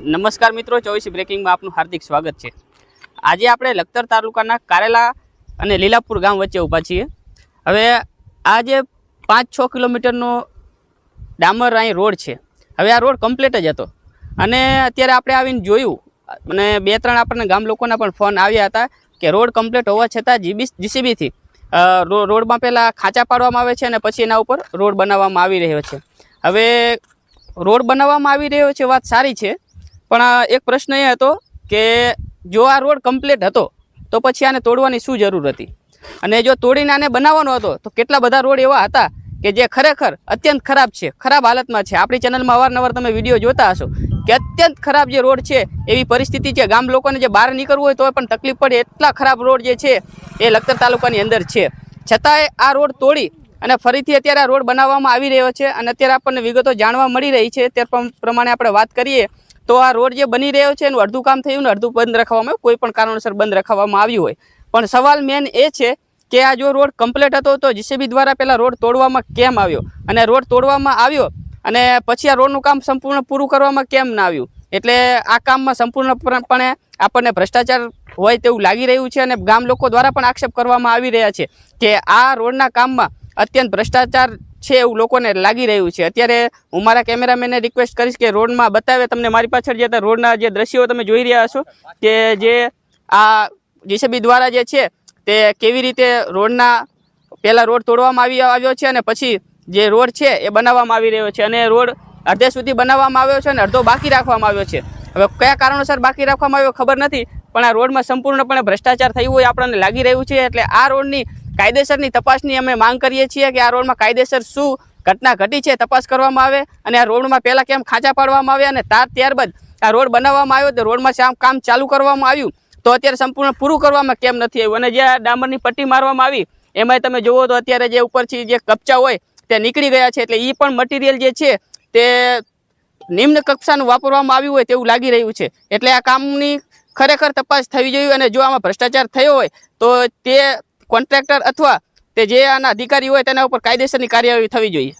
નમસ્કાર મિત્રો, 24 બ્રેકિંગમાં આપનું હાર્દિક સ્વાગત છે। આજે આપણે લખતર તાલુકાના કારેલા અને લીલાપુર ગામ વચ્ચે ઊભા છીએ। હવે આ જે 5-6 કિલોમીટરનો ડામર અહીં રોડ છે, હવે આ રોડ કમ્પ્લીટ જ હતો અને અત્યારે આપણે આવીને જોયું અને 2-3 આપણને ગામ લોકોના પણ ફોન આવ્યા હતા કે રોડ કમ્પ્લીટ હોવા છતાં જીસીબીથી રોડમાં પહેલાં ખાંચા પાડવામાં આવે છે અને પછી એના ઉપર રોડ બનાવવામાં આવી રહ્યો છે। હવે રોડ બનાવવામાં આવી રહ્યો છે, વાત સારી છે, પણ એક પ્રશ્ન એ હતો કે જો આ રોડ કમ્પ્લીટ હતો તો પછી આને તોડવાની શું જરૂર હતી, અને જો તોડીને આને બનાવવાનો હતો તો કેટલા બધા રોડ એવા હતા કે જે ખરેખર અત્યંત ખરાબ છે, ખરાબ હાલતમાં છે। આપણી ચેનલમાં અવારનવાર તમે વિડીયો જોતા હશો કે અત્યંત ખરાબ જે રોડ છે એવી પરિસ્થિતિ છે, ગામ લોકોને જે બહાર નીકળવું હોય તો પણ તકલીફ પડે એટલા ખરાબ રોડ જે છે એ લખતર તાલુકાની અંદર છે। છતાંય આ રોડ તોડી અને ફરીથી અત્યારે આ રોડ બનાવવામાં આવી રહ્યો છે અને અત્યારે આપણને વિગતો જાણવા મળી રહી છે તે પ્રમાણે આપણે વાત કરીએ તો આ રોડ જે બની રહ્યો છે એનું અડધું કામ થયું ને અડધું બંધ રાખવામાં આવ્યું, કોઈ પણ કારણોસર બંધ રાખવામાં આવ્યું હોય, પણ સવાલ મેન એ છે કે આ જો રોડ કમ્પ્લીટ હતો તો જીસીબી દ્વારા પહેલાં રોડ તોડવામાં કેમ આવ્યો, અને રોડ તોડવામાં આવ્યો અને પછી આ રોડનું કામ સંપૂર્ણ પૂરું કરવામાં કેમ ના આવ્યું। એટલે આ કામમાં સંપૂર્ણપણે આપણને ભ્રષ્ટાચાર હોય તેવું લાગી રહ્યું છે અને ગામ લોકો દ્વારા પણ આક્ષેપ કરવામાં આવી રહ્યા છે કે આ રોડના કામમાં અત્યંત ભ્રષ્ટાચાર છે એવું લોકોને લાગી રહ્યું છે। અત્યારે હું મારા કેમેરામેનને રિક્વેસ્ટ કરીશ કે રોડમાં બતાવે, તમને મારી પાછળ જે રોડના જે દ્રશ્યો તમે જોઈ રહ્યા છો કે જે આ જીસીબી દ્વારા જે છે તે કેવી રીતે રોડના પહેલાં રોડ તોડવામાં આવ્યો છે અને પછી જે રોડ છે એ બનાવવામાં આવી રહ્યો છે, અને રોડ અડધે સુધી બનાવવામાં આવ્યો છે અને અડધો બાકી રાખવામાં આવ્યો છે। હવે કયા કારણોસર બાકી રાખવામાં આવ્યો ખબર નથી, પણ આ રોડમાં સંપૂર્ણપણે ભ્રષ્ટાચાર થયું હોય આપણને લાગી રહ્યું છે। એટલે આ રોડની કાયદેસરની તપાસની અમે માંગ કરીએ છીએ કે આ રોડમાં કાયદેસર શું ઘટના ઘટી છે તપાસ કરવામાં આવે, અને આ રોડમાં પહેલાં કેમ ખાંચા પાડવામાં આવ્યા અને ત્યારબાદ આ રોડ બનાવવામાં આવ્યો તો રોડમાં કામ ચાલુ કરવામાં આવ્યું તો અત્યારે સંપૂર્ણ પૂરું કરવામાં કેમ નથી આવ્યું, અને જે આ ડામરની પટ્ટી મારવામાં આવી એમાંય તમે જુઓ તો અત્યારે જે ઉપરથી જે કપચા હોય તે નીકળી ગયા છે। એટલે એ પણ મટીરિયલ જે છે તે નિમ્ન કક્ષાનું વાપરવામાં આવ્યું હોય તેવું લાગી રહ્યું છે। એટલે આ કામની ખરેખર તપાસ થવી જોઈએ, અને જો આમાં ભ્રષ્ટાચાર થયો હોય તો તે કોન્ટ્રાક્ટર અથવા તે જે આના અધિકારી હોય તેના ઉપર કાયદેસરની કાર્યવાહી થવી જોઈએ।